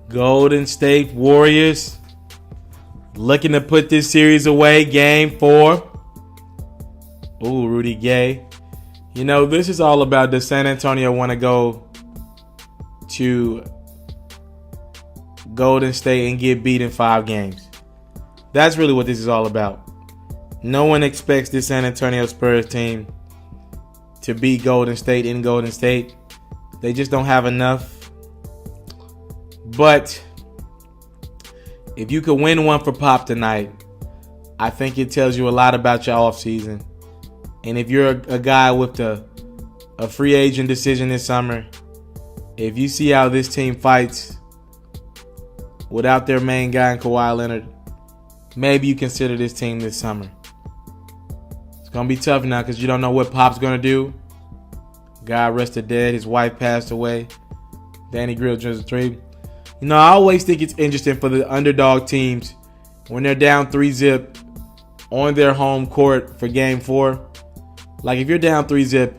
Golden State Warriors looking to put this series away. Game 4. Ooh, Rudy Gay. You know, this is all about, does San Antonio want to go to Golden State and get beat in 5 games? That's really what this is all about. No one expects this San Antonio Spurs team to beat Golden State in Golden State. They just don't have enough. But if you could win one for Pop tonight, I think it tells you a lot about your offseason. And if you're a guy with a free agent decision this summer, if you see how this team fights without their main guy in Kawhi Leonard, maybe you consider this team this summer. It's going to be tough now because you don't know what Pop's going to do. God rested dead. His wife passed away. Danny Grill just 3. You know, I always think it's interesting for the underdog teams when they're down 3-0 on their home court for Game 4. Like, if you're down 3-0,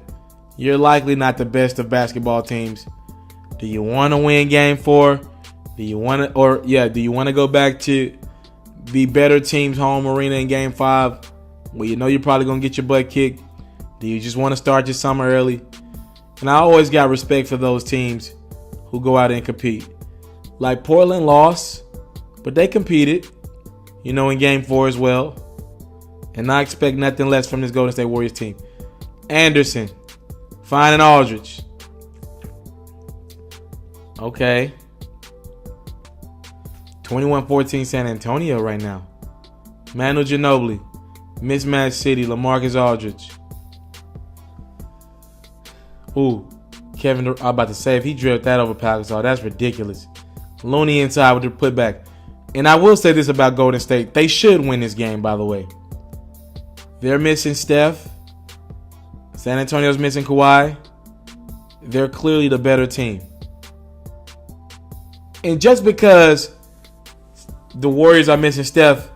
you're likely not the best of basketball teams. Do you want to win Game 4? Do you want to go back to the better team's home arena in Game 5, where you know you're probably going to get your butt kicked? Do you just want to start your summer early? And I always got respect for those teams who go out and compete. Like, Portland lost, but they competed, you know, in Game 4 as well. And I expect nothing less from this Golden State Warriors team. Anderson, Fine and Aldridge. Okay. 21-14 San Antonio right now. Manu Ginobili, Mismatch City, LaMarcus Aldridge. Ooh, Kevin, I'm about to say, if he drilled that over Pau Gasol, that's ridiculous. Looney inside with the putback. And I will say this about Golden State. They should win this game, by the way. They're missing Steph. San Antonio's missing Kawhi. They're clearly the better team. And just because the Warriors are missing Steph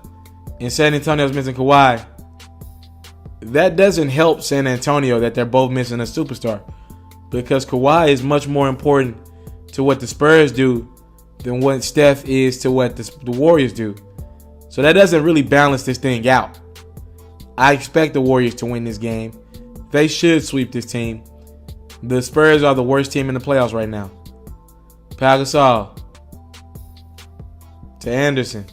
and San Antonio's missing Kawhi, that doesn't help San Antonio that they're both missing a superstar. Because Kawhi is much more important to what the Spurs do than what Steph is to what the Warriors do. So that doesn't really balance this thing out. I expect the Warriors to win this game. They should sweep this team. The Spurs are the worst team in the playoffs right now. Pau Gasol to Anderson.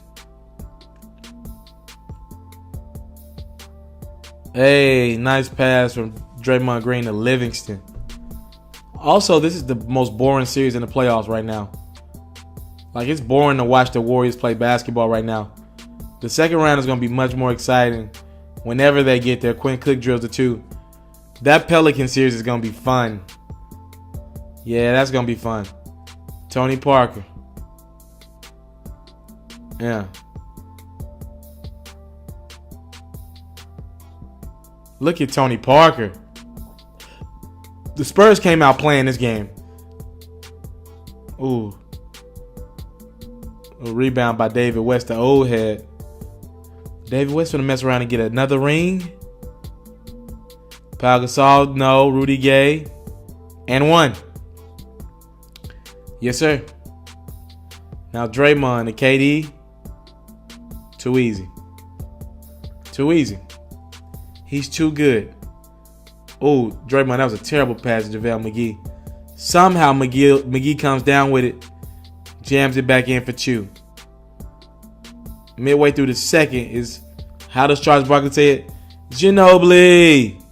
Hey, nice pass from Draymond Green to Livingston. Also, this is the most boring series in the playoffs right now. Like, it's boring to watch the Warriors play basketball right now. The second round is going to be much more exciting whenever they get there. Quinn Cook drills the 2. That Pelican series is going to be fun. Yeah, that's going to be fun. Tony Parker. Yeah. Look at Tony Parker. The Spurs came out playing this game. Ooh. A rebound by David West, the old head. David West gonna mess around and get another ring. Pau Gasol, no. Rudy Gay. And 1. Yes, sir. Now Draymond and KD. Too easy. Too easy. He's too good. Oh, Draymond, that was a terrible pass to JaVale McGee. Somehow McGee comes down with it. Jams it back in for Chew. Midway through the second is, how does Charles Barkley say it? Ginobili.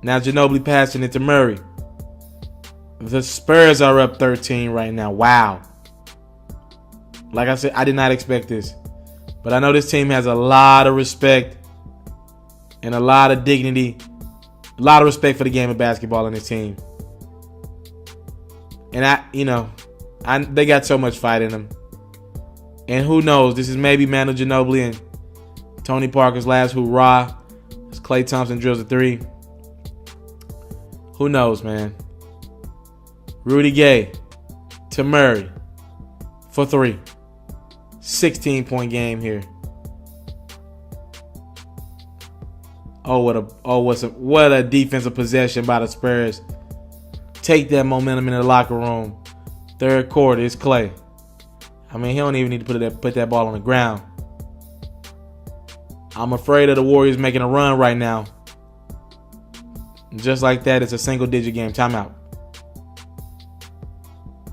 Now Ginobili passing it to Murray. The Spurs are up 13 right now. Wow. Like I said, I did not expect this. But I know this team has a lot of respect and a lot of dignity. A lot of respect for the game of basketball in this team. And they got so much fight in them. And who knows? This is maybe Manu Ginobili and Tony Parker's last hoorah as Klay Thompson drills a 3. Who knows, man? Rudy Gay to Murray for 3. 16-point game here. What a defensive possession by the Spurs. Take that momentum in the locker room. Third quarter, it's Klay. I mean, he don't even need to put that ball on the ground. I'm afraid of the Warriors making a run right now. Just like that, it's a single-digit game. Timeout.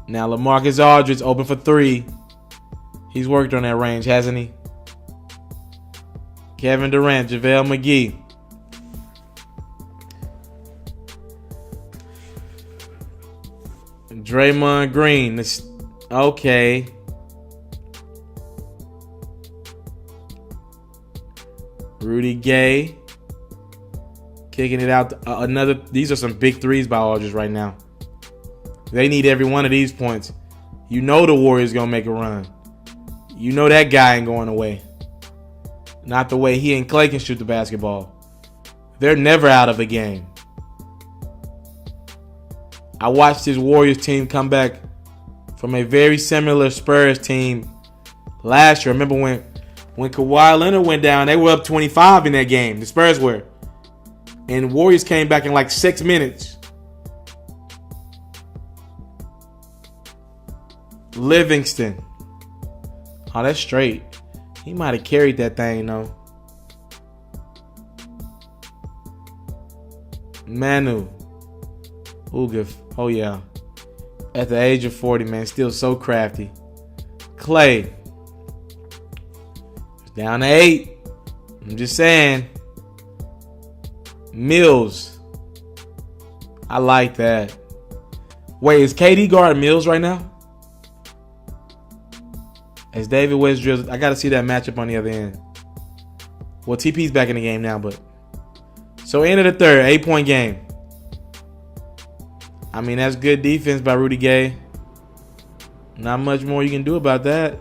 Now, LaMarcus Aldridge open for 3. He's worked on that range, hasn't he? Kevin Durant, JaVale McGee. Draymond Green. Okay. Rudy Gay. Kicking it out. These are some big threes by Aldridge right now. They need every one of these points. You know the Warriors going to make a run. You know that guy ain't going away. Not the way he and Clay can shoot the basketball. They're never out of a game. I watched this Warriors team come back from a very similar Spurs team last year. Remember when Kawhi Leonard went down, they were up 25 in that game. The Spurs were. And Warriors came back in like 6 minutes. Livingston. Oh, that's straight. He might have carried that thing, though. Manu. Ugif. Oh, yeah. At the age of 40, man. Still so crafty. Clay. Down to 8. I'm just saying. Mills. I like that. Wait, is KD guarding Mills right now? As David West drills, I got to see that matchup on the other end. Well, TP's back in the game now, but. So, end of the third, 8-point game. I mean, that's good defense by Rudy Gay. Not much more you can do about that.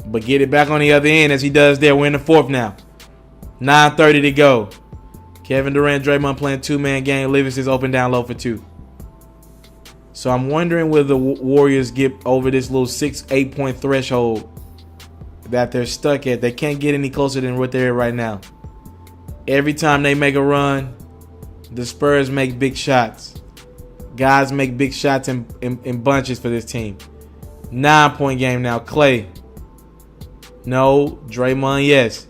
But get it back on the other end as he does there. We're in the fourth now. 9:30 to go. Kevin Durant, Draymond playing 2-man game. Livingston's open down low for 2. So I'm wondering will the Warriors get over this little 6-8 point threshold that they're stuck at. They can't get any closer than what they're at right now. Every time they make a run, the Spurs make big shots. Guys make big shots in bunches for this team. 9-point game now. Clay. No. Draymond, yes.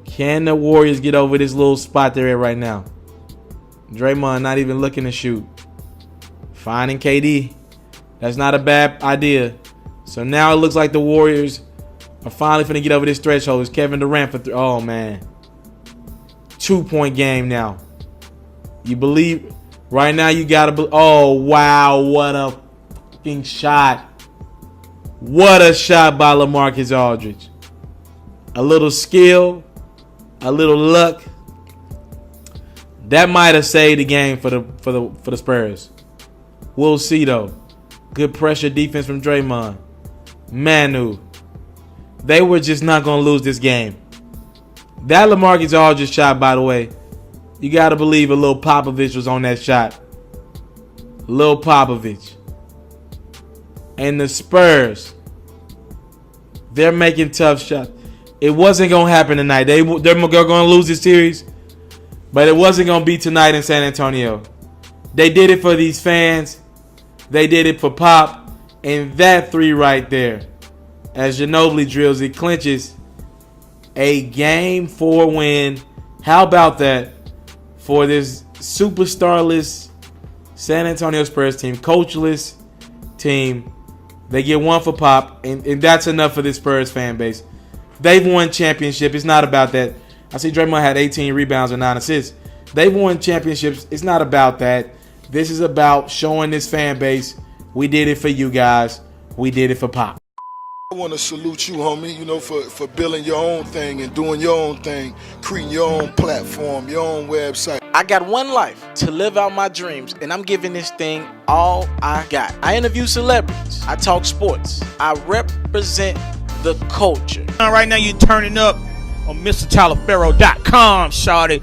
Can the Warriors get over this little spot they're at right now? Draymond not even looking to shoot. Finding KD. That's not a bad idea. So now it looks like the Warriors are finally finna get over this threshold. It's Kevin Durant for 3. Oh, man. 2-point game now. You believe? Right now you got to. Oh, wow. What a fucking shot. What a shot by LaMarcus Aldridge. A little skill. A little luck. That might have saved the game for the Spurs. We'll see, though. Good pressure defense from Draymond. Manu. They were just not going to lose this game. That LaMarcus Aldridge shot, by the way, you got to believe a little Popovich was on that shot. Lil Popovich. And the Spurs, they're making tough shots. It wasn't going to happen tonight. They're going to lose this series, but it wasn't going to be tonight in San Antonio. They did it for these fans. They did it for Pop. And that 3 right there, as Ginobili drills, it clinches a Game 4 win. How about that for this superstarless San Antonio Spurs team, coachless team? They get 1 for Pop, and that's enough for this Spurs fan base. They've won championship. It's not about that. I see Draymond had 18 rebounds and 9 assists. They've won championships. It's not about that. This is about showing this fan base, we did it for you guys. We did it for Pop. I want to salute you, homie, for building your own thing and doing your own thing, creating your own platform, your own website. I got one life to live out my dreams, and I'm giving this thing all I got. I interview celebrities. I talk sports. I represent the culture. Right now, you're turning up on MrTaliaferro.com, shawty.